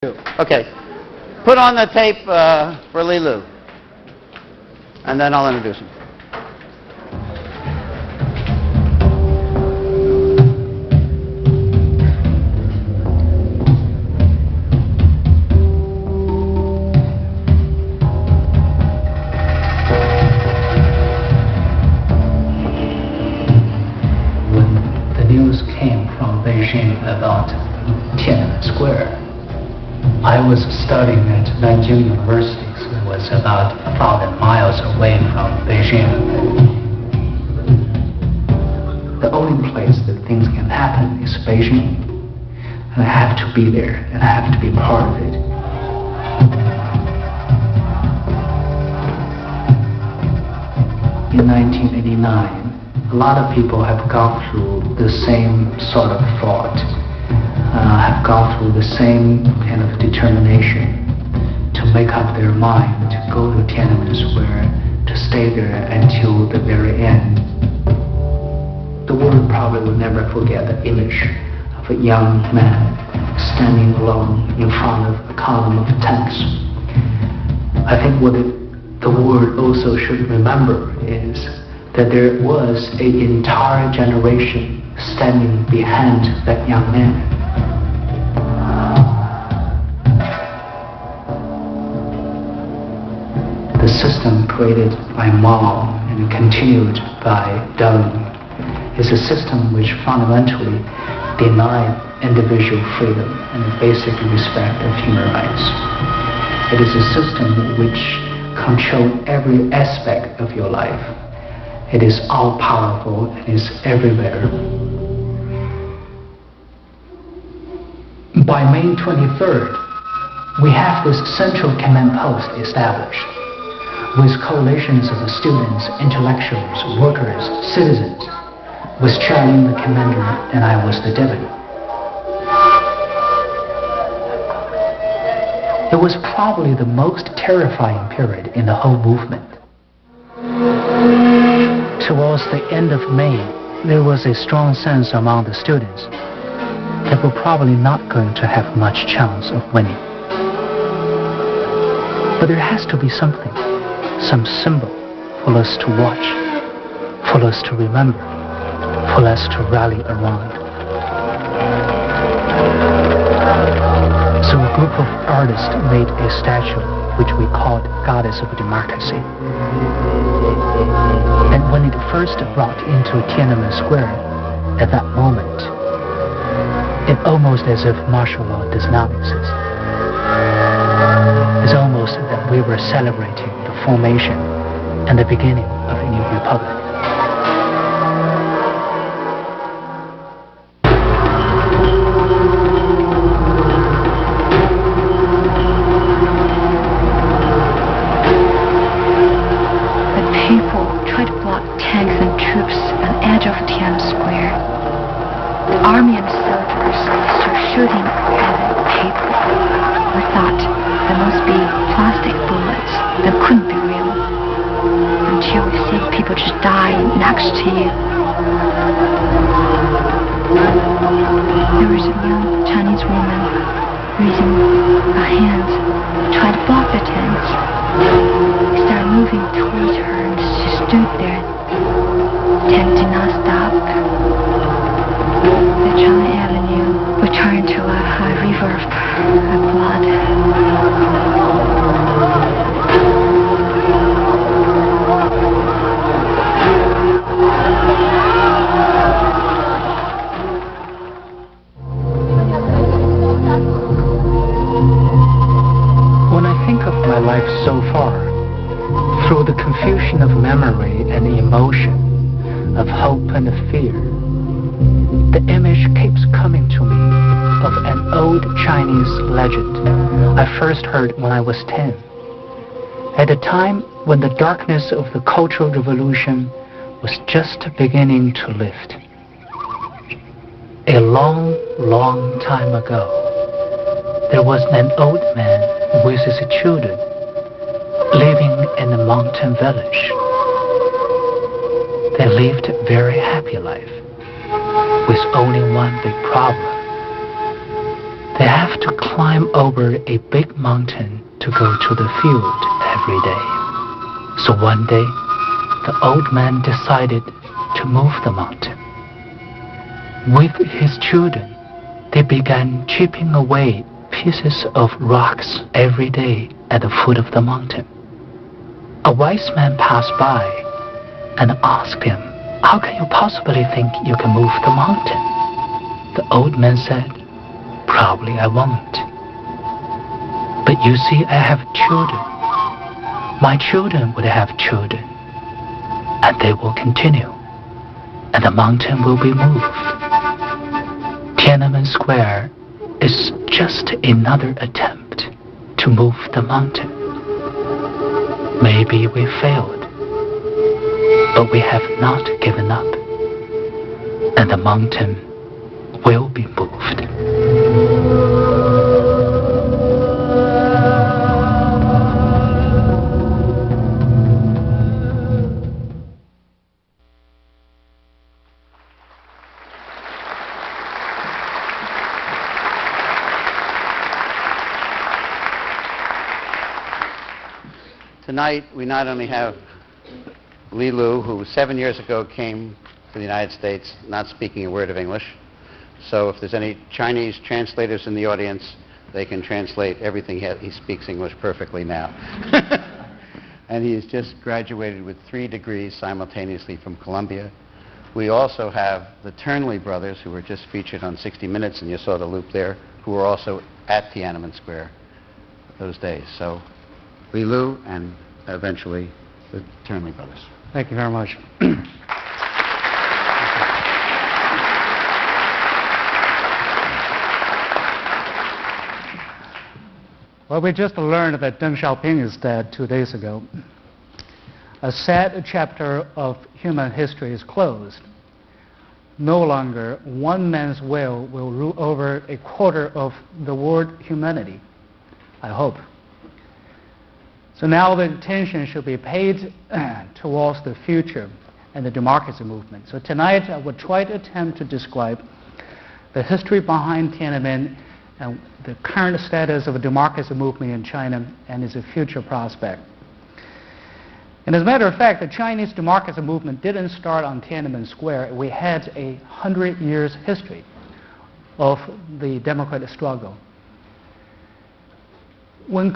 Okay. Put on the tape for Lilu, and then I'll introduce him. When the news came from Beijing about Tiananmen Square, I was studying at Nanjing University, so it was about 1,000 miles away from Beijing. The only place that things can happen is Beijing, and I have to be there, and I have to be part of it. In 1989, a lot of people have gone through the same sort of thought. Have gone through the same kind of determination to make up their mind to go to Tiananmen Square, to stay there until the very end. The world probably will never forget the image of a young man standing alone in front of a column of tanks. I think what the world also should remember is that there was an entire generation standing behind that young man. The system created by Mao and continued by Deng is a system which fundamentally denied individual freedom and the basic respect of human rights. It is a system which controls every aspect of your life. It is all-powerful, it is everywhere. By May 23rd, we have this central command post established, with coalitions of students, intellectuals, workers, citizens, with Charlie the commander and I was the deputy. It was probably the most terrifying period in the whole movement. Towards the end of May, there was a strong sense among the students that we're probably not going to have much chance of winning. But there has to be something, some symbol for us to watch, for us to remember, for us to rally around. So a group of artists made a statue which we called Goddess of Democracy. And when it first brought into Tiananmen Square, at that moment, it almost as if martial law does not exist. It's almost that we were celebrating the formation and the beginning of a new republic. The people tried to block tanks and troops on the edge of Tiananmen Square. The army and soldiers started shooting at the people. We thought there must be plastic bullets that couldn't be real, until we see people just dying next to you. There was a young Chinese woman raising her hands, trying to block the tanks. We started moving towards her and she stood there. Tank did not stop. The China Avenue would turn into a river of blood. When I think of my life so far, through the confusion of memory and emotion, of hope and fear, the image keeps coming to me of an old Chinese legend I first heard when I was 10. At a time when the darkness of the Cultural Revolution was just beginning to lift. A long, long time ago, there was an old man with his children living in a mountain village. They lived a very happy life, with only one big problem. They have to climb over a big mountain to go to the field every day. So one day, the old man decided to move the mountain. With his children, they began chipping away pieces of rocks every day at the foot of the mountain. A wise man passed by and asked him, "How can you possibly think you can move the mountain?" The old man said, "Probably I won't. But you see, I have children. My children would have children, and they will continue, and the mountain will be moved." Tiananmen Square is just another attempt to move the mountain. Maybe we failed, but we have not given up, and the mountain will be moved. Tonight, we not only have Lilu, who 7 years ago came to the United States not speaking a word of English. So if there's any Chinese translators in the audience, they can translate everything. He speaks English perfectly now. And he has just graduated with 3 degrees simultaneously from Columbia. We also have the Turnley brothers, who were just featured on 60 Minutes, and you saw the loop there, who were also at Tiananmen Square those days. So Lilu and eventually the Turnley brothers. Thank you very much. Well, we just learned that Deng Xiaoping is dead 2 days ago. A sad chapter of human history is closed. No longer one man's will rule over a quarter of the world humanity, I hope. So now the attention should be paid towards the future and the democracy movement. So tonight I will try to attempt to describe the history behind Tiananmen and the current status of the democracy movement in China and its future prospect. And as a matter of fact, the Chinese democracy movement didn't start on Tiananmen Square. We had 100 years history of the democratic struggle. When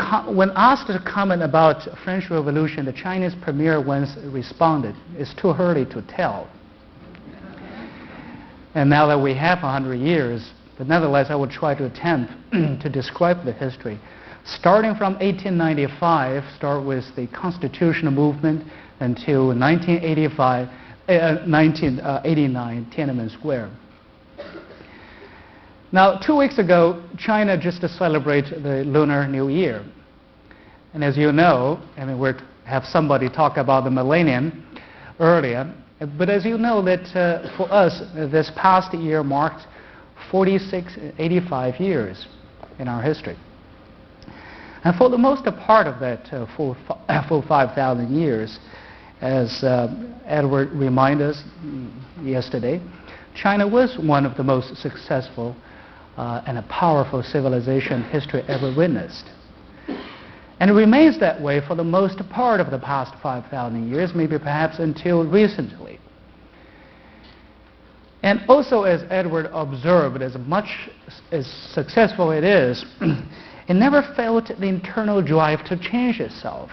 asked to comment about French Revolution, the Chinese premier once responded, "It's too early to tell." And now that we have 100 years, but nevertheless I will try to attempt to describe the history. Starting from 1895, start with the constitutional movement until 1989, Tiananmen Square. Now, 2 weeks ago, China just celebrated the Lunar New Year. And as you know, I mean, we'll have somebody talk about the millennium earlier, but as you know that for us, this past year marked 85 years in our history. And for the most part of that full 5,000 years, as Edward reminded us yesterday, China was one of the most successful and a powerful civilization history ever witnessed. And it remains that way for the most part of the past 5,000 years, maybe perhaps until recently. And also, as Edward observed, as much as successful it is, it never felt the internal drive to change itself.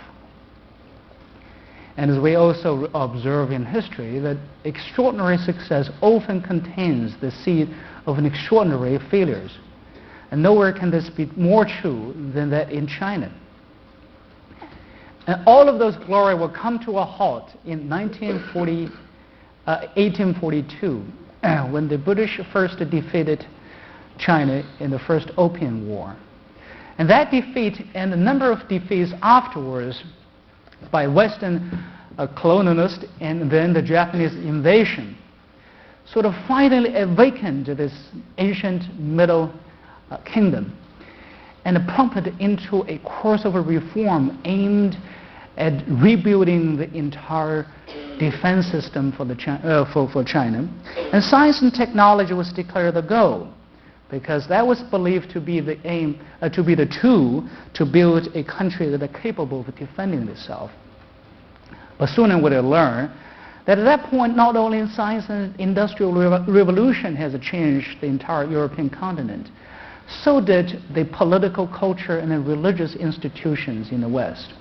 And as we also observe in history, that extraordinary success often contains the seed of an extraordinary failures. And nowhere can this be more true than that in China. And all of those glory will come to a halt in 1842, when the British first defeated China in the First Opium War. And that defeat and a number of defeats afterwards by Western colonialists and then the Japanese invasion sort of finally awakened this ancient Middle Kingdom and prompted into a course of reform aimed at rebuilding the entire defense system for China. And science and technology was declared the goal. because that was believed to be the aim, to be the tool to build a country that is capable of defending itself. But sooner would have learned that at that point, not only science and industrial revolution has changed the entire European continent, so did the political culture and the religious institutions in the West.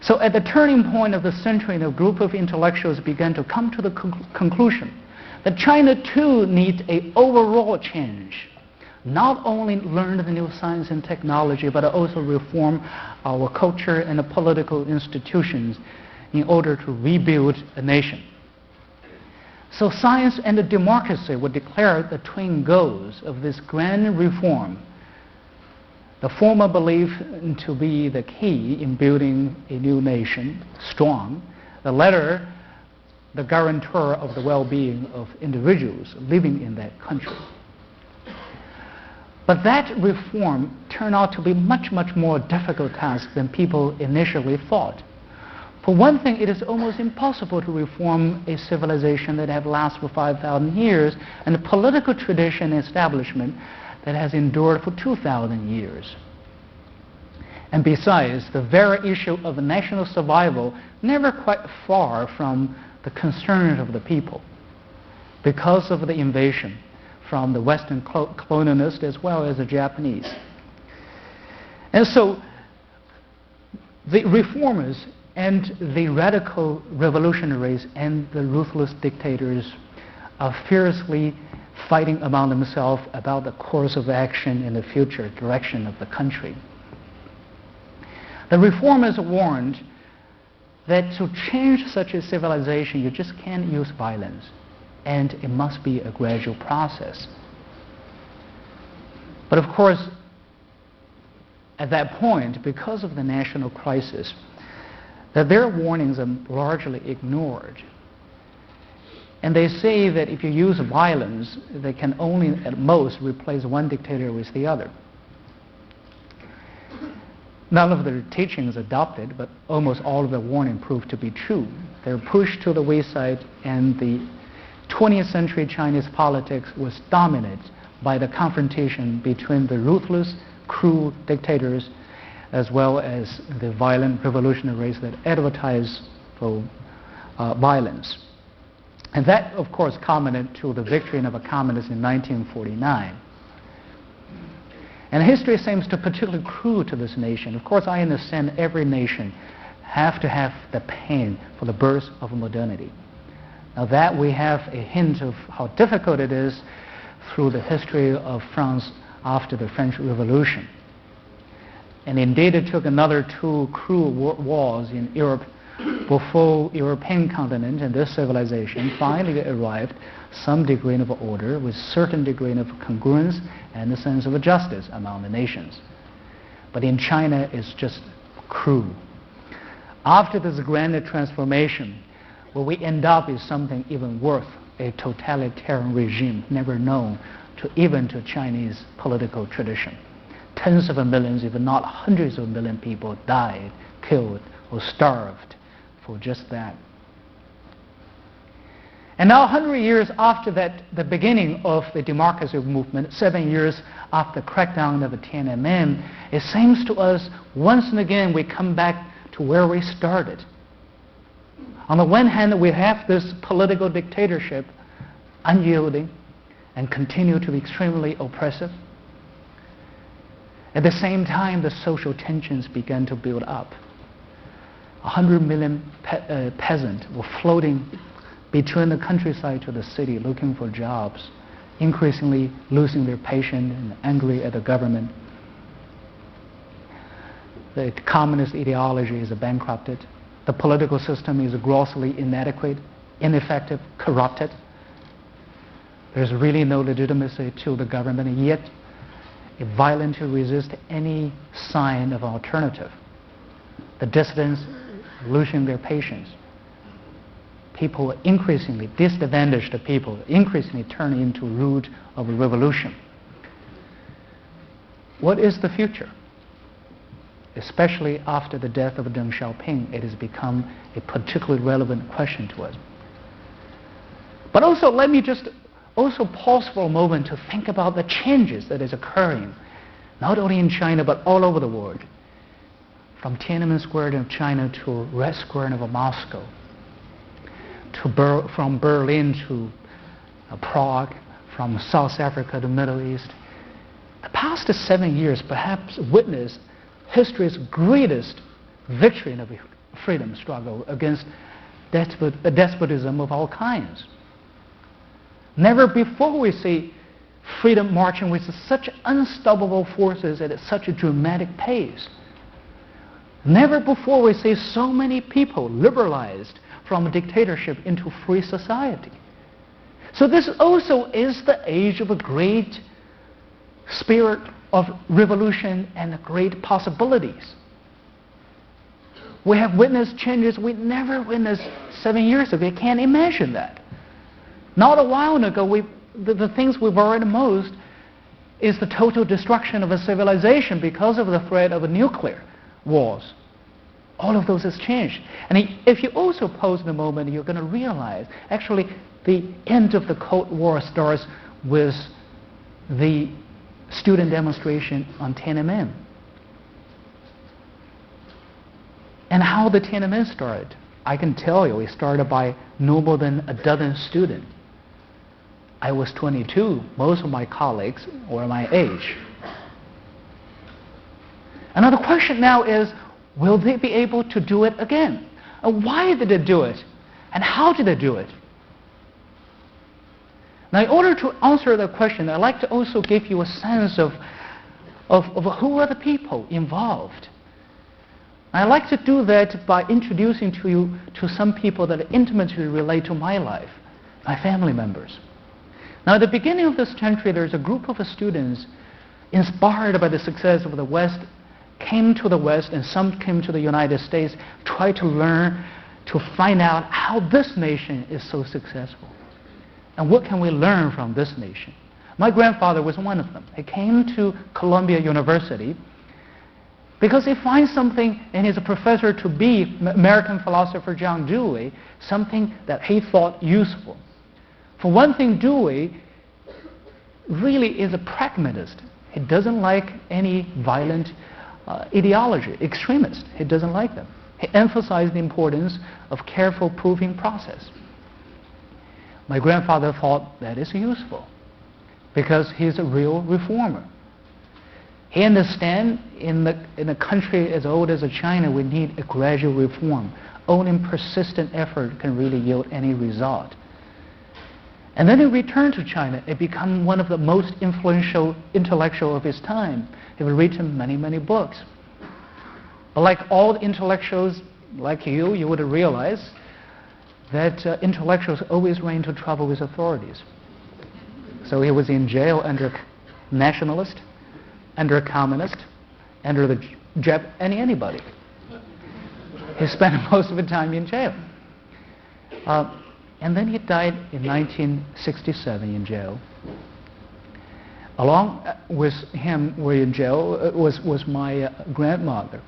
So at the turning point of the century, a group of intellectuals began to come to the conclusion that China too needs an overall change. Not only learn the new science and technology, but also reform our culture and the political institutions in order to rebuild a nation. So science and democracy were declared the twin goals of this grand reform. The former believed to be the key in building a new nation, strong. The latter, the guarantor of the well-being of individuals living in that country. But that reform turned out to be much, much more difficult task than people initially thought. For one thing, it is almost impossible to reform a civilization that has lasted for 5,000 years and a political tradition and establishment that has endured for 2,000 years. And besides, the very issue of national survival never quite far from the concern of the people because of the invasion from the Western colonialists as well as the Japanese. And so the reformers and the radical revolutionaries and the ruthless dictators are fiercely fighting among themselves about the course of action in the future direction of the country. The reformers warned that to change such a civilization, you just can't use violence, and it must be a gradual process. But of course, at that point, because of the national crisis, that their warnings are largely ignored. And they say that if you use violence, they can only at most replace one dictator with the other. None of their teachings adopted, but almost all of the warning proved to be true. They were pushed to the wayside, and the 20th century Chinese politics was dominated by the confrontation between the ruthless, cruel dictators as well as the violent revolutionaries that advertise for violence. And that, of course, culminated to the victory of the communists in 1949. And history seems to particularly cruel to this nation. Of course, I understand every nation have to have the pain for the birth of modernity. Now that we have a hint of how difficult it is through the history of France after the French Revolution. And indeed it took another two cruel wars in Europe before European continent and this civilization finally arrived some degree of order with certain degree of congruence and a sense of justice among the nations. But in China it's just cruel. After this grand transformation, what we end up is something even worse, a totalitarian regime never known even to Chinese political tradition. Tens of millions, if not hundreds of millions people died, killed, or starved for just that. And now 100 years after that, the beginning of the democracy movement, 7 years after the crackdown of the Tiananmen, it seems to us once and again we come back to where we started. On the one hand, we have this political dictatorship, unyielding, and continue to be extremely oppressive. At the same time, the social tensions began to build up. 100 million peasants were floating between the countryside to the city looking for jobs, increasingly losing their patience and angry at the government. The communist ideology is bankrupted. The political system is grossly inadequate, ineffective, corrupted. There's really no legitimacy to the government, and yet it violently resists any sign of alternative. The dissidents losing their patience. People are increasingly disadvantaged people, increasingly turn into root of a revolution. What is the future? Especially after the death of Deng Xiaoping, it has become a particularly relevant question to us. But also, let me just also pause for a moment to think about the changes that is occurring, not only in China but all over the world, from Tiananmen Square in China to Red Square of Moscow, from Berlin to Prague, from South Africa to Middle East. The past 7 years perhaps witnessed history's greatest victory in a freedom struggle against despotism of all kinds. Never before we see freedom marching with such unstoppable forces at such a dramatic pace. Never before we see so many people liberalized from dictatorship into free society. So this also is the age of a great spirit of revolution and great possibilities. We have witnessed changes we never witnessed 7 years ago. We can't imagine that. Not a while ago, the things we worried most is the total destruction of a civilization because of the threat of nuclear wars. All of those has changed. And if you also pause in a moment, you're going to realize actually the end of the Cold War starts with the student demonstration on Tiananmen. And how the Tiananmen started, I can tell you, it started by no more than a dozen students. I was 22. Most of my colleagues were my age. Another question now is, will they be able to do it again? And why did they do it? And how did they do it? Now, in order to answer that question, I'd like to also give you a sense of who are the people involved. I'd like to do that by introducing to you to some people that intimately relate to my life, my family members. Now, at the beginning of this century, there's a group of students inspired by the success of the West, came to the West, and some came to the United States, tried to learn, to find out how this nation is so successful. And what can we learn from this nation? My grandfather was one of them. He came to Columbia University because he finds something in his professor to be, American philosopher John Dewey, something that he thought useful. For one thing, Dewey really is a pragmatist. He doesn't like any violent ideology, extremists. He doesn't like them. He emphasized the importance of careful proving process. My grandfather thought that is useful because he's a real reformer. He understands in a country as old as China, we need a gradual reform. Only persistent effort can really yield any result. And then he returned to China and became one of the most influential intellectuals of his time. He had written many, many books. But like all intellectuals, like you would realize that intellectuals always ran into trouble with authorities. So he was in jail under nationalist, under communist, under the anybody. He spent most of the time in jail. And then he died in 1967 in jail. Along with him were in jail was my grandmother,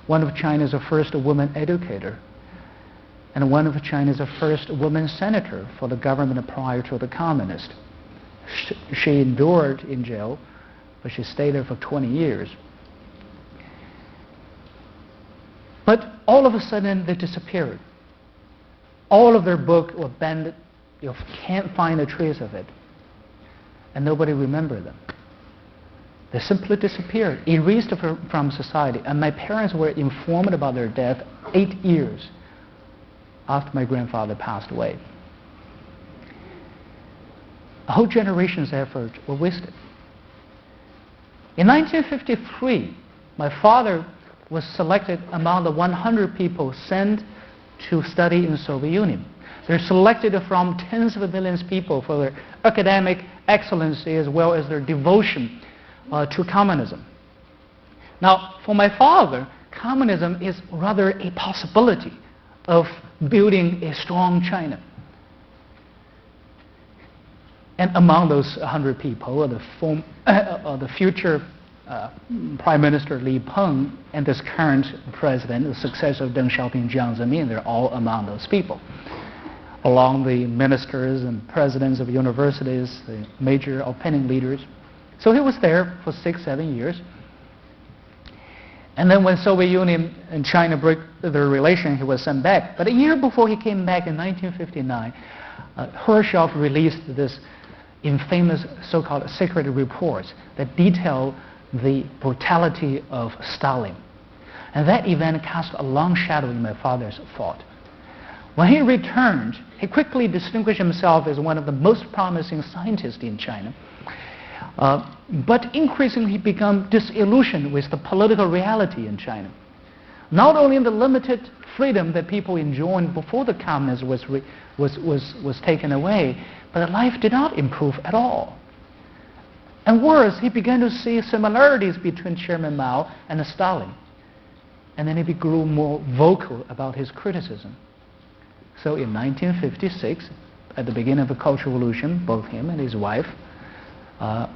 one of China's first woman educator, and one of China's first woman senator for the government prior to the communist. She endured in jail, but she stayed there for 20 years. But all of a sudden they disappeared. All of their books were banned. You can't find a trace of it. And nobody remembered them. They simply disappeared, erased from society. And my parents were informed about their death 8 years after my grandfather passed away. A whole generation's effort were wasted. In 1953, my father was selected among the 100 people sent to study in the Soviet Union. They're selected from tens of millions of people for their academic excellency as well as their devotion to communism. Now, for my father, communism is rather a possibility of building a strong China. And among those 100 people, the future Prime Minister Li Peng and this current president, the successor of Deng Xiaoping, Jiang Zemin, they're all among those people. along the ministers and presidents of universities, the major opinion leaders. So he was there for 6-7 years. And then when Soviet Union and China broke their relation, he was sent back. But a year before he came back in 1959, Khrushchev released this infamous so-called secret reports that detail the brutality of Stalin. And that event cast a long shadow in my father's thought. When he returned, he quickly distinguished himself as one of the most promising scientists in China. But increasingly he became disillusioned with the political reality in China. Not only the limited freedom that people enjoyed before the communism was taken away, but life did not improve at all. And worse, he began to see similarities between Chairman Mao and Stalin. And then he grew more vocal about his criticism. So in 1956, at the beginning of the Cultural Revolution, both him and his wife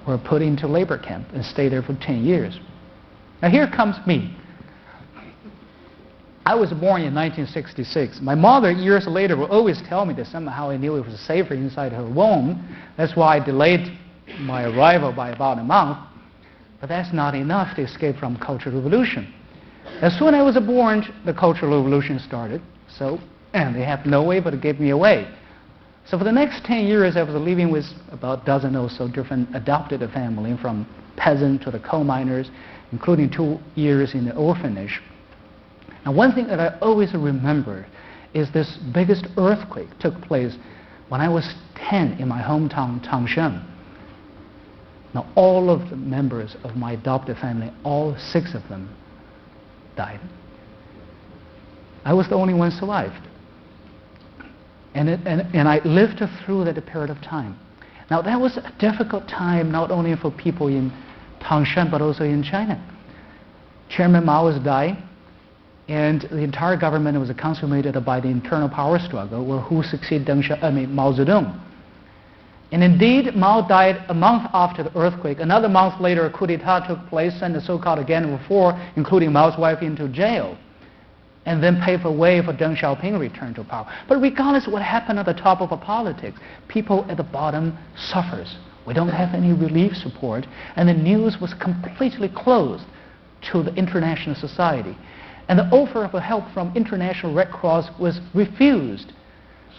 were put into labor camp and stayed there for 10 years. Now here comes me. I was born in 1966. My mother, years later, would always tell me that somehow I knew it was safer inside her womb. That's why I delayed my arrival by about a month. But that's not enough to escape from Cultural Revolution. As soon as I was born, the Cultural Revolution started. And they have no way but to give me away. So for the next 10 years, I was living with about a dozen or so different adopted families, from peasant to the coal miners, including 2 years in the orphanage. And one thing that I always remember is this biggest earthquake took place when I was 10 in my hometown, Tangshan. Now all of the members of my adopted family, all 6 of them, died. I was the only one survived. And I lived through that period of time. Now that was a difficult time not only for people in Tangshan but also in China. Chairman Mao was dying, and the entire government was consummated by the internal power struggle, where who succeeded Mao Zedong. And indeed, Mao died a month after the earthquake. Another month later, a coup d'etat took place, and the so-called General Reform, including Mao's wife, into jail, and then paved the way for Deng Xiaoping return to power. But regardless of what happened at the top of politics, people at the bottom suffers. We don't have any relief support, and the news was completely closed to the international society. And the offer of help from International Red Cross was refused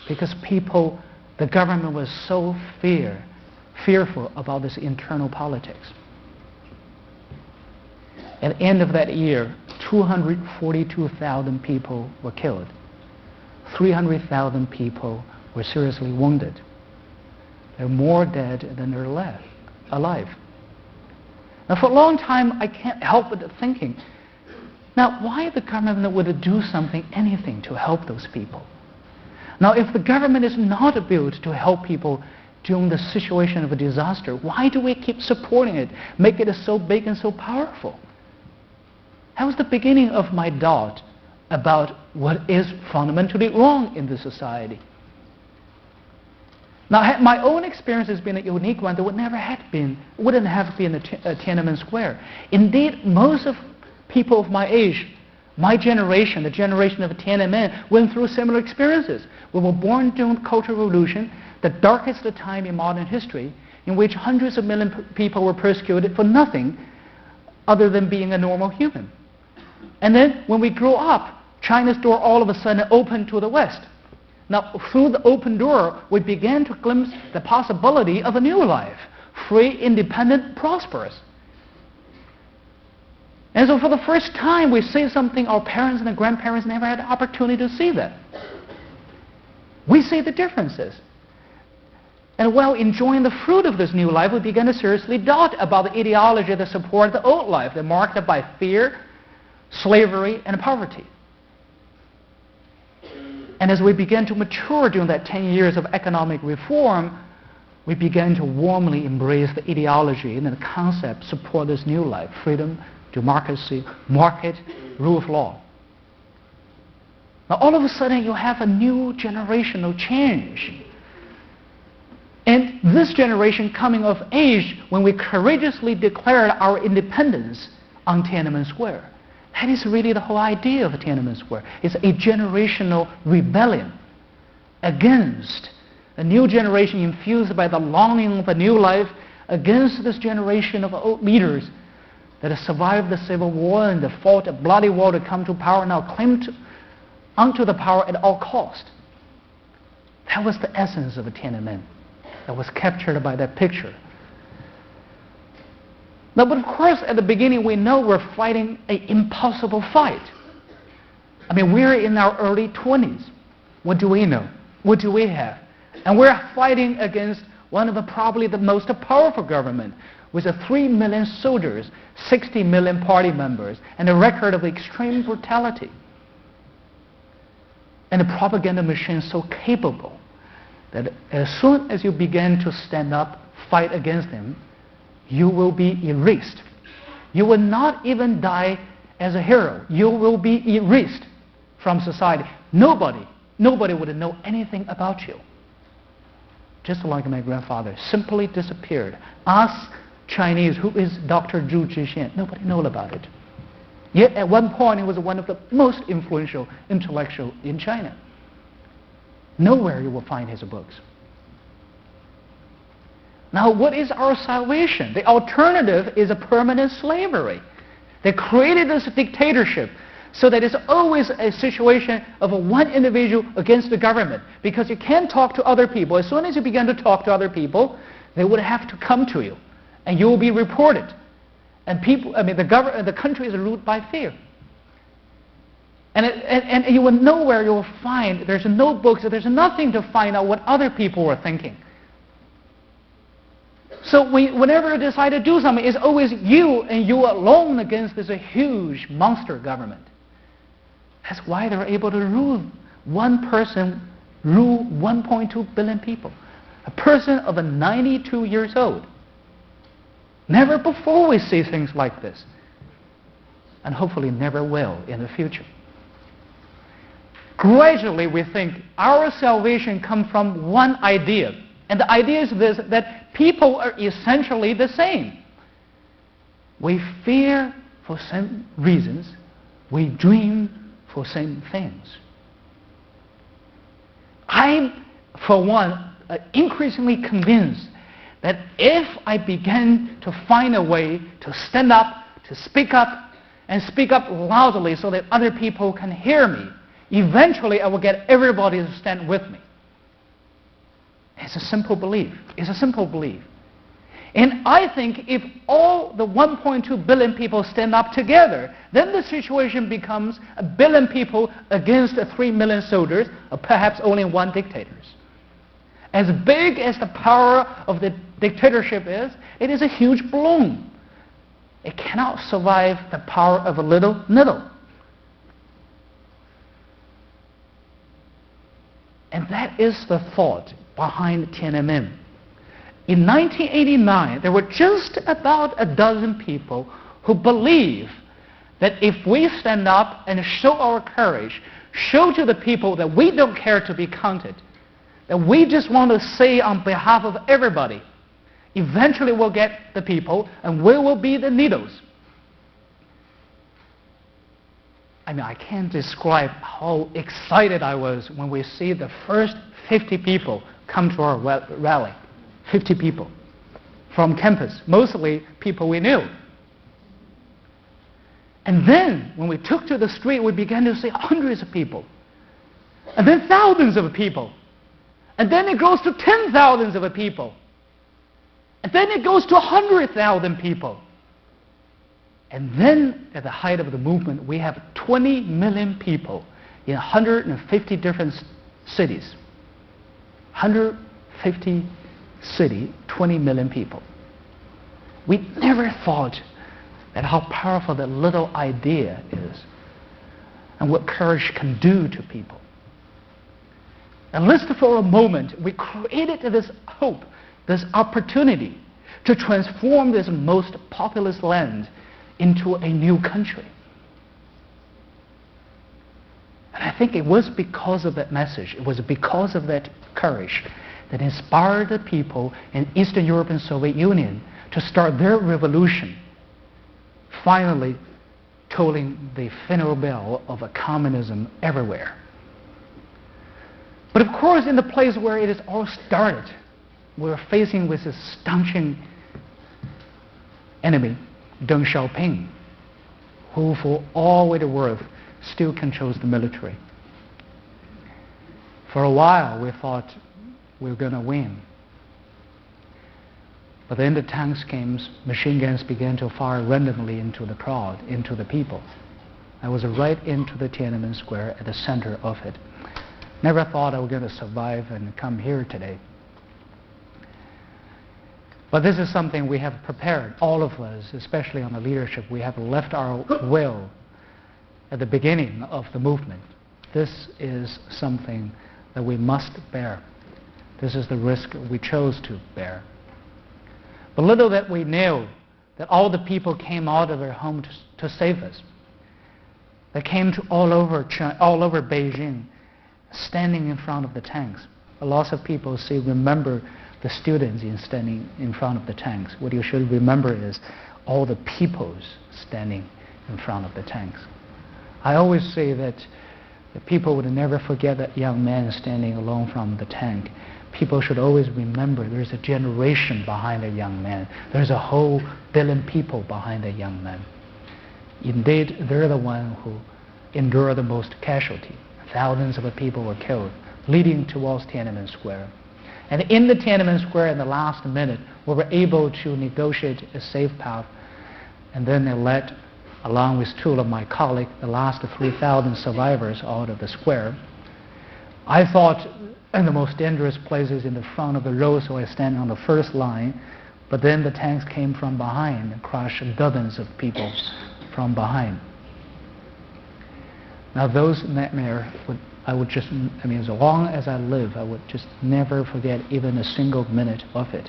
because the government was so fearful about this internal politics. At the end of that year, 242,000 people were killed. 300,000 people were seriously wounded. There are more dead than there are alive. Now for a long time, I can't help but thinking, now why the government would do something, anything to help those people? Now if the government is not built to help people during the situation of a disaster, why do we keep supporting it, make it so big and so powerful? That was the beginning of my doubt about what is fundamentally wrong in this society. Now, my own experience has been a unique one. There wouldn't have been a Tiananmen Square. Indeed, most of people of my age, my generation, the generation of Tiananmen, went through similar experiences. We were born during the Cultural Revolution, the darkest time in modern history, in which hundreds of millions of people were persecuted for nothing other than being a normal human. And then when we grew up, China's door all of a sudden opened to the West. Now, through the open door, we began to glimpse the possibility of a new life, free, independent, prosperous. And so for the first time, we see something our parents and grandparents never had the opportunity to see that. We see the differences. And while enjoying the fruit of this new life, we began to seriously doubt about the ideology that supported the old life, that marked by fear, slavery, and poverty. And as we began to mature during that 10 years of economic reform, we began to warmly embrace the ideology and the concept support this new life: freedom, democracy, market, rule of law. Now all of a sudden you have a new generational change. And this generation coming of age when we courageously declared our independence on Tiananmen Square. That is really the whole idea of Tiananmen Square. It's a generational rebellion against a new generation infused by the longing of a new life, against this generation of old leaders that have survived the Civil War and fought a bloody war to come to power, now claimed onto the power at all cost. That was the essence of Tiananmen that was captured by that picture. Now, but of course, at the beginning, we know we're fighting an impossible fight. I mean, we're in our early 20s. What do we know? What do we have? And we're fighting against one of probably the most powerful government, with 3 million soldiers, 60 million party members, and a record of extreme brutality. And a propaganda machine so capable that as soon as you begin to stand up, fight against them, you will be erased. You will not even die as a hero. You will be erased from society. Nobody would know anything about you. Just like my grandfather simply disappeared. Ask Chinese, who is Dr. Zhu Zhixian? Nobody knows about it. Yet at one point he was one of the most influential intellectuals in China. Nowhere you will find his books. Now, what is our salvation? The alternative is a permanent slavery. They created this dictatorship so that it's always a situation of one individual against the government, because you can't talk to other people. As soon as you begin to talk to other people, they would have to come to you, and you will be reported. And the country is ruled by fear. And you will nowhere you will find, there's no books, there's nothing to find out what other people were thinking. So whenever you decide to do something, it's always you and you alone against this huge monster government. That's why they're able to rule. One person rule 1.2 billion people. A person of 92 years old. Never before we see things like this. And hopefully never will in the future. Gradually we think our salvation comes from one idea. And the idea is this, that people are essentially the same. We fear for same reasons. We dream for same things. I'm, for one, increasingly convinced that if I begin to find a way to stand up, to speak up, and speak up loudly so that other people can hear me, eventually I will get everybody to stand with me. It's a simple belief. It's a simple belief. And I think if all the 1.2 billion people stand up together, then the situation becomes 1 billion people against 3 million soldiers, or perhaps only one dictator. As big as the power of the dictatorship is, it is a huge balloon. It cannot survive the power of a little needle. And that is the thought behind Tiananmen. In 1989, there were just about a dozen people who believe that if we stand up and show our courage, show to the people that we don't care to be counted, that we just want to say on behalf of everybody, eventually we'll get the people and we will be the needles. I mean, I can't describe how excited I was when we see the first 50 people come to our rally. 50 people from campus, mostly people we knew. And then, when we took to the street, we began to see hundreds of people. And then thousands of people. And then it goes to 10,000s of people. And then it goes to 100,000 people. And then, at the height of the movement, we have 20 million people in 150 different cities. 150 city, 20 million people. We never thought that how powerful that little idea is and what courage can do to people. And listen, for a moment, we created this hope, this opportunity to transform this most populous land into a new country. And I think it was because of that message, it was because of that courage that inspired the people in Eastern Europe and Soviet Union to start their revolution, finally tolling the funeral bell of a communism everywhere. But of course, in the place where it is all started, we're facing with this staunching enemy, Deng Xiaoping, who for all it's worth still controls the military. For a while we thought we were going to win. But then the tanks came, machine guns began to fire randomly into the crowd, into the people. I was right into the Tiananmen Square at the center of it. Never thought I was going to survive and come here today. But this is something we have prepared, all of us, especially on the leadership. We have left our will at the beginning of the movement. This is something that we must bear. This is the risk we chose to bear. But little that we knew that all the people came out of their home to save us. They came to all over Beijing, standing in front of the tanks. Lots of people say, remember the students standing in front of the tanks. What you should remember is all the peoples standing in front of the tanks. I always say that the people would never forget that young man standing alone from the tank. People should always remember there's a generation behind a young man. There's a whole billion people behind a young man. Indeed, they're the one who endure the most casualty. Thousands of people were killed, leading towards Tiananmen Square. And in the Tiananmen Square, in the last minute, we were able to negotiate a safe path. And then they let, along with two of my colleagues, the last 3,000 survivors out of the square. I thought in the most dangerous places in the front of the road, so I stand on the first line. But then the tanks came from behind and crushed dozens of people from behind. Now those nightmares, as long as I live, I would just never forget even a single minute of it.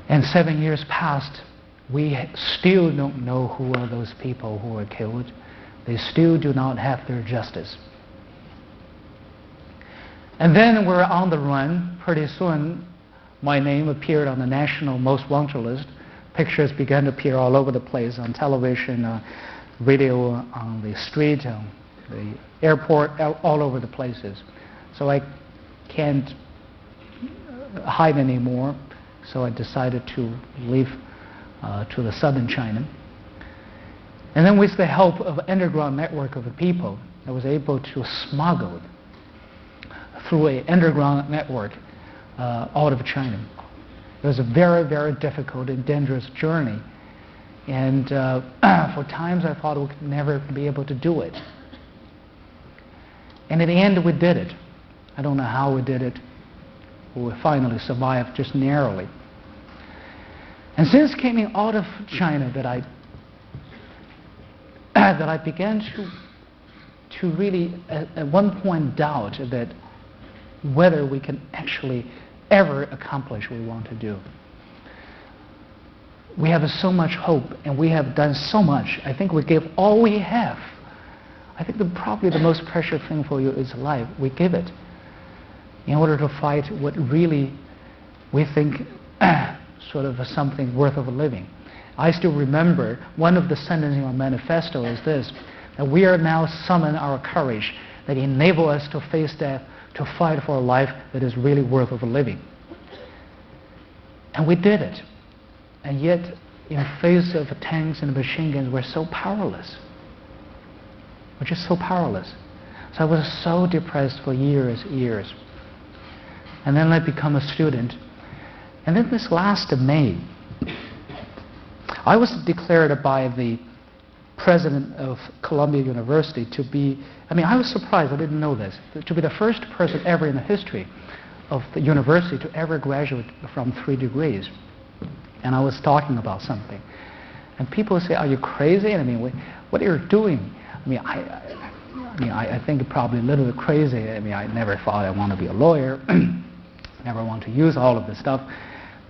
And 7 years passed, we still don't know who are those people who were killed. They still do not have their justice. And then we're on the run. Pretty soon, my name appeared on the national most wanted list. Pictures began to appear all over the place, on television, radio, on the street, on the airport, all over the places. So I can't hide anymore, so I decided to leave to the southern China. And then with the help of an underground network of people, I was able to smuggle through an underground network out of China. It was a very, very difficult and dangerous journey. And for times I thought we could never be able to do it. And in the end we did it. I don't know how we did it. We finally survived just narrowly. And since coming out of China that I began to really at one point doubt that whether we can actually ever accomplish what we want to do. We have so much hope and we have done so much. I think we give all we have. I think probably the most precious thing for you is life. We give it in order to fight what really we think sort of something worth of living. I still remember one of the sentences in our manifesto is this, that we are now summon our courage that enable us to face death, to fight for a life that is really worth of living. And we did it. And yet, in face of tanks and machine guns, we're so powerless. We're just so powerless. So I was so depressed for years. And then I become a student. And then this last May, I was declared by the president of Columbia University to be, I was surprised, I didn't know this, to be the first person ever in the history of the university to ever graduate from 3 degrees. And I was talking about something. And people say, are you crazy? What are you doing? I think probably a little bit crazy. I never thought I want to be a lawyer. Never want to use all of this stuff.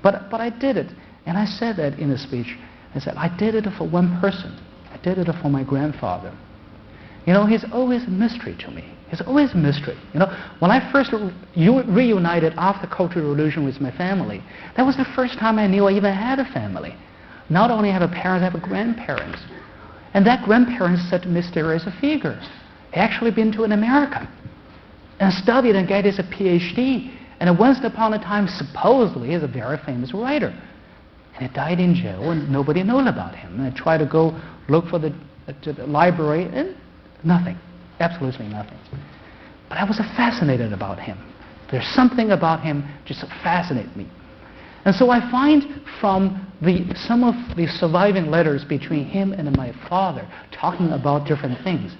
But I did it. And I said that in a speech. I said, I did it for one person. I did it for my grandfather. He's always a mystery to me. He's always a mystery. When I first reunited after the Cultural Revolution with my family, that was the first time I knew I even had a family. Not only have a parent, I have a grandparents. And that grandparent is such a mysterious figure. He actually been to America and studied and get his PhD. And once upon a time, supposedly, is a very famous writer. And he died in jail, and nobody knows about him. And I tried to go look for the library, and nothing, absolutely nothing. But I was fascinated about him. There's something about him just fascinated me. And so I find from some of the surviving letters between him and my father talking about different things.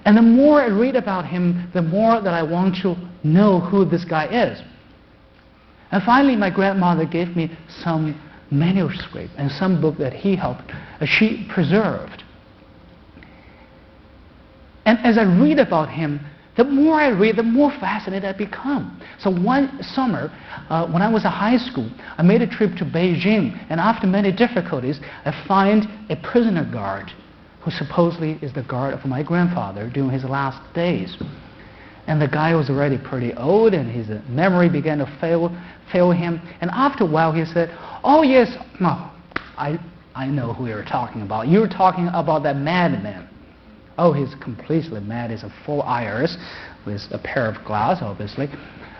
And the more I read about him, the more that I want to know who this guy is. And finally, my grandmother gave me some manuscript and some book that she preserved. And as I read about him, the more I read, the more fascinated I become. So one summer, when I was in high school, I made a trip to Beijing, and after many difficulties, I find a prisoner guard who supposedly is the guard of my grandfather during his last days. And the guy was already pretty old, and his memory began to fail him. And after a while, he said, "Oh yes, no, I know who you're talking about. You're talking about that madman." Oh, he's completely mad. He's a full iris with a pair of glass, obviously.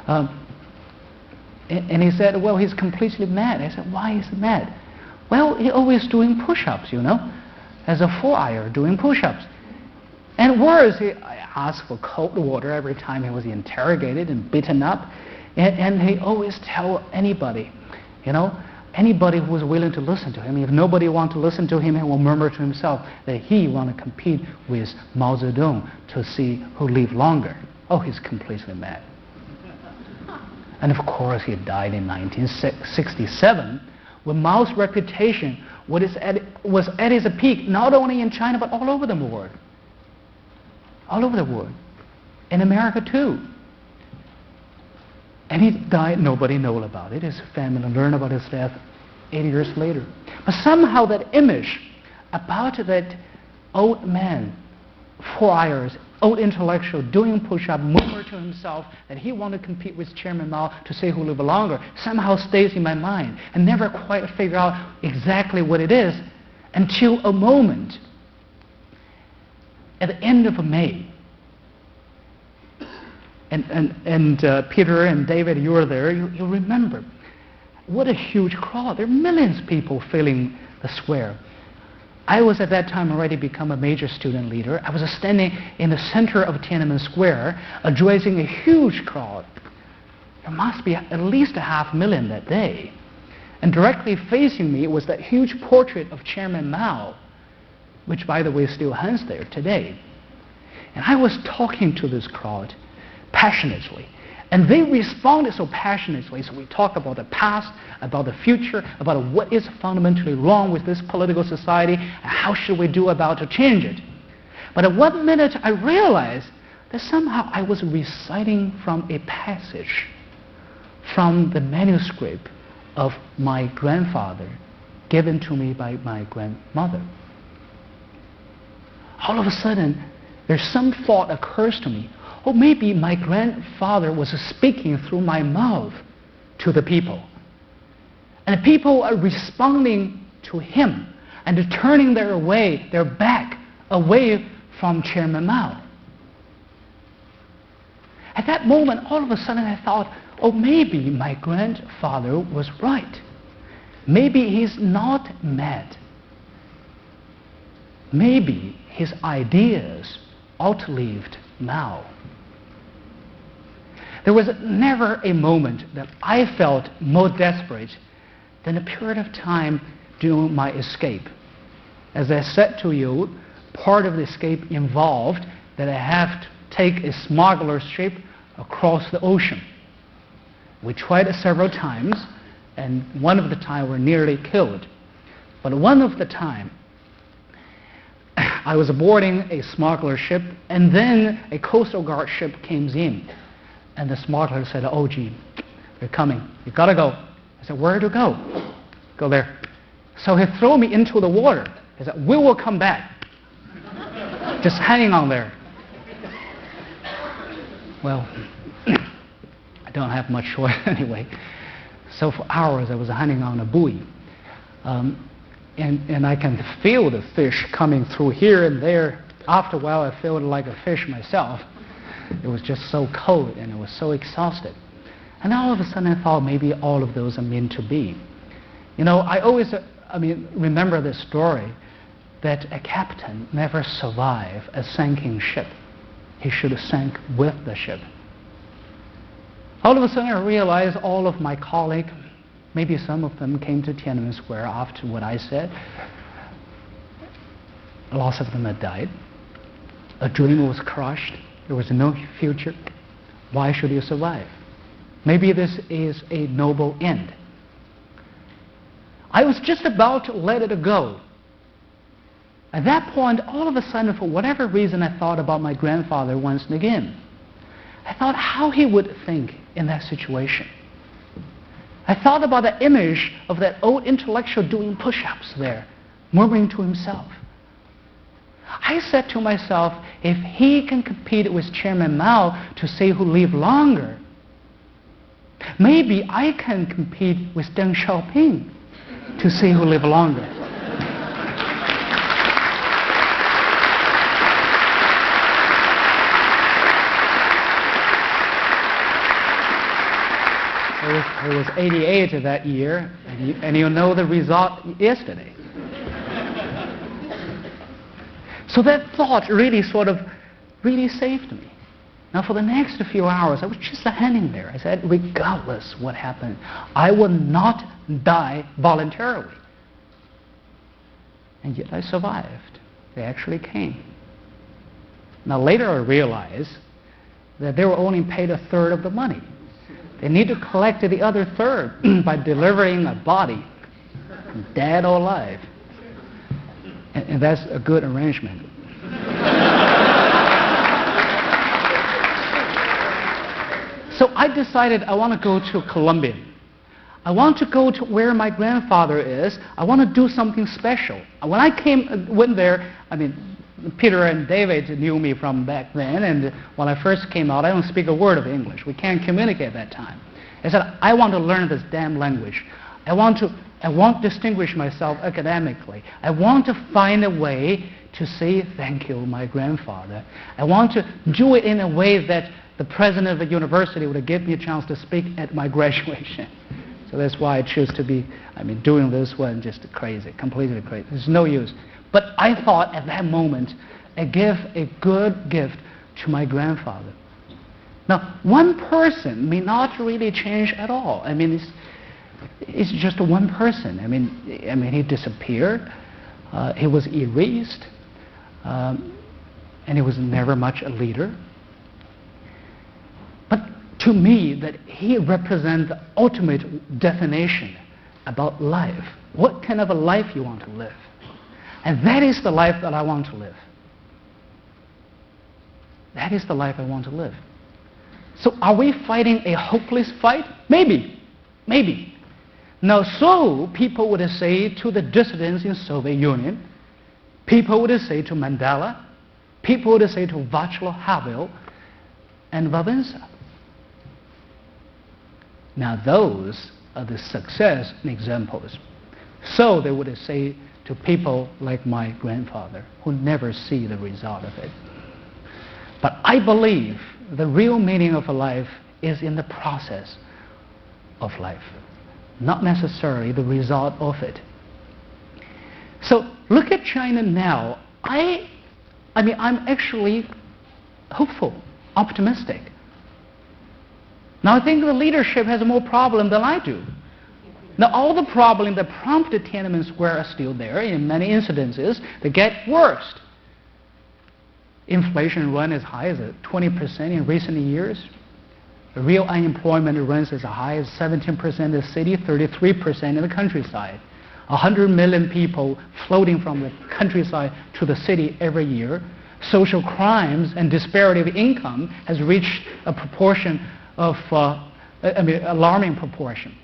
And he said, "Well, he's completely mad." I said, "Why is he mad?" "Well, he's always doing push-ups, you know, as a full iyer doing push-ups. And worse, I asked for cold water every time he was interrogated and beaten up. And he always tell anybody, you know, anybody who was willing to listen to him, if nobody wants to listen to him, he will murmur to himself that he want to compete with Mao Zedong to see who live longer. Oh, he's completely mad. And of course, he died in 1967, when Mao's reputation was at its peak, not only in China, but all over the world. All over the world. In America, too. And he died, nobody knows about it. His family learned about his death 8 years later. But somehow that image about that old man, 4 hours, old intellectual, doing push-up, murmur to himself that he wanted to compete with Chairman Mao to see who live longer, somehow stays in my mind. And never quite figure out exactly what it is until a moment at the end of May. And Peter and David, you were there, you remember. What a huge crowd. There are millions of people filling the square. I was at that time already become a major student leader. I was standing in the center of Tiananmen Square, addressing a huge crowd. There must be at least 500,000 that day. And directly facing me was that huge portrait of Chairman Mao, which, by the way, still hangs there today. And I was talking to this crowd passionately. And they responded so passionately. So we talked about the past, about the future, about what is fundamentally wrong with this political society, and how should we do about to change it. But at one minute, I realized that somehow I was reciting from a passage from the manuscript of my grandfather, given to me by my grandmother. All of a sudden, there's some thought occurs to me. Oh, maybe my grandfather was speaking through my mouth to the people. And the people are responding to him and turning their back away from Chairman Mao. At that moment, all of a sudden I thought, oh, maybe my grandfather was right. Maybe he's not mad. Maybe his ideas outlived Mao. There was never a moment that I felt more desperate than a period of time during my escape. As I said to you, part of the escape involved that I have to take a smuggler's ship across the ocean. We tried it several times, and one of the time we were nearly killed. But one of the time, I was boarding a smuggler ship, and then a Coastal Guard ship came in. And the smuggler said, oh, gee, they're coming. You gotta go. I said, where to go? Go there. So he threw me into the water. He said, we will come back. Just hanging on there. Well, I don't have much choice anyway. So for hours I was hanging on a buoy. And I can feel the fish coming through here and there after a while, I felt like a fish myself. It was just so cold, and I was so exhausted. And all of a sudden, I thought maybe all of those are meant to be. You know, I always, remember this story that a captain never survived a sinking ship. He should have sank with the ship. All of a sudden, I realized all of my colleagues, maybe some of them came to Tiananmen Square after what I said. Lots of them had died. A dream was crushed. There was no future. Why should you survive? Maybe this is a noble end. I was just about to let it go. At that point, all of a sudden, for whatever reason, I thought about my grandfather once and again. I thought how he would think in that situation. I thought about the image of that old intellectual doing push-ups there, murmuring to himself. I said to myself, if he can compete with Chairman Mao to see who live longer, maybe I can compete with Deng Xiaoping to see who live longer. It was 88 that year, and you know the result yesterday. So that thought really really saved me. Now for the next few hours, I was just hanging there. I said, regardless what happened, I will not die voluntarily. And yet I survived. They actually came. Now later I realized that they were only paid a third of the money. They need to collect the other third by delivering a body, dead or alive. And that's a good arrangement. So I decided I want to go to Colombia. I want to go to where my grandfather is. I want to do something special. When I went there, Peter and David knew me from back then, and when I first came out, I don't speak a word of English. We can't communicate at that time. I said, I want to learn this damn language. I want to distinguish myself academically. I want to find a way to say thank you, my grandfather. I want to do it in a way that the president of the university would give me a chance to speak at my graduation. So that's why I choose to be, doing this one just crazy, completely crazy. There's no use. But I thought at that moment, I give a good gift to my grandfather. Now, one person may not really change at all. It's just one person. He disappeared. He was erased. And he was never much a leader. But to me, that he represents the ultimate definition about life. What kind of a life you want to live? And that is the life that I want to live. That is the life I want to live. So are we fighting a hopeless fight? Maybe. Maybe. Now, so people would say to the dissidents in Soviet Union, people would say to Mandela, people would say to Václav Havel and Wałęsa. Now those are the success examples. So they would say to people like my grandfather who never see the result of it. But I believe the real meaning of a life is in the process of life, not necessarily the result of it. So look at China now. I'm actually hopeful, optimistic. Now I think the leadership has more problem than I do. Now all the problems that prompted Tiananmen Square are still there. In many incidences, they get worse. Inflation runs as high as 20% in recent years. The real unemployment runs as high as 17% in the city, 33% in the countryside. 100 million people floating from the countryside to the city every year. Social crimes and disparity of income has reached a proportion of, alarming proportion.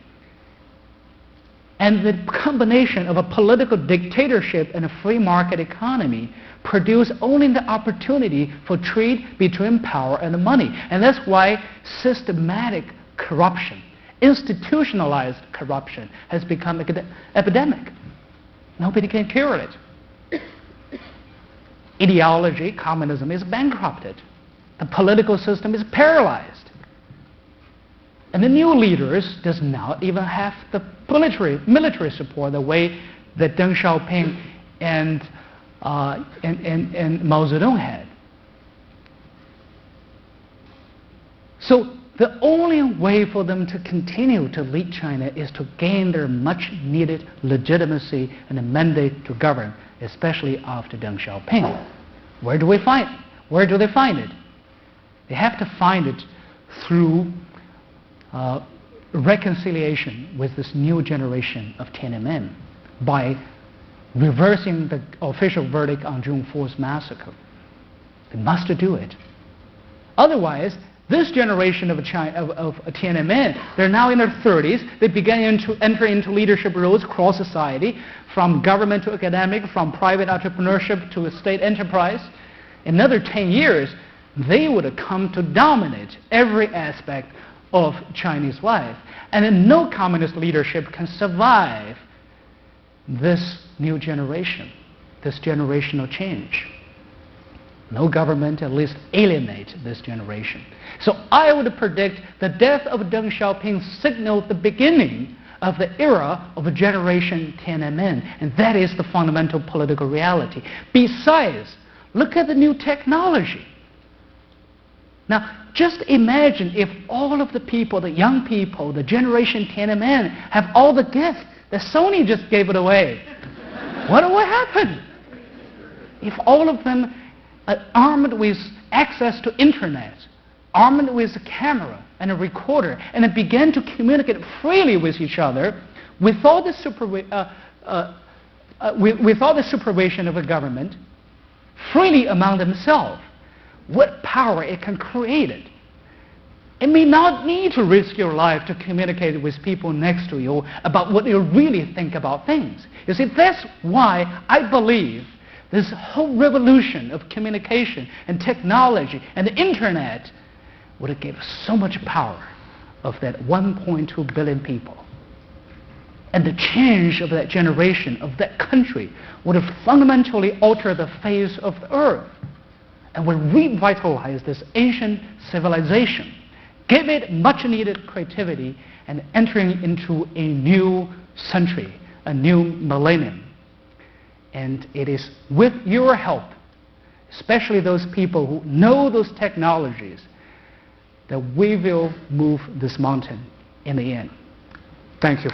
And the combination of a political dictatorship and a free market economy produce only the opportunity for trade between power and money. And that's why systematic corruption, institutionalized corruption, has become an epidemic. Nobody can cure it. ideology, communism, is bankrupted. The political system is paralyzed. And the new leaders does not even have the military support the way that Deng Xiaoping and Mao Zedong had. So the only way for them to continue to lead China is to gain their much needed legitimacy and a mandate to govern, especially after Deng Xiaoping. Where do they find it? They have to find it through reconciliation with this new generation of Tiananmen by reversing the official verdict on June 4th massacre. They must do it. Otherwise, this generation of Tiananmen, they're now in their 30s. They begin to enter into leadership roles across society, from government to academic, from private entrepreneurship to state enterprise. In another 10 years, they would have come to dominate every aspect of Chinese life. And then no communist leadership can survive this new generation, this generational change. No government at least alienate this generation. So I would predict the death of Deng Xiaoping signaled the beginning of the era of a generation Tiananmen, and that is the fundamental political reality. Besides, look at the new technology. Now, just imagine if all of the people, the young people, the generation Tiananmen, have all the gifts that Sony just gave it away. What would happen? If all of them are armed with access to internet, armed with a camera and a recorder, and they began to communicate freely with each other without the supervision of a government, freely among themselves, what power it can create. It may not need to risk your life to communicate with people next to you about what you really think about things. You see, that's why I believe this whole revolution of communication and technology and the internet would have given so much power of that 1.2 billion people. And the change of that generation, of that country, would have fundamentally altered the face of the earth and would revitalize this ancient civilization, give it much needed creativity, and entering into a new century, a new millennium. And it is with your help, especially those people who know those technologies, that we will move this mountain in the end. Thank you.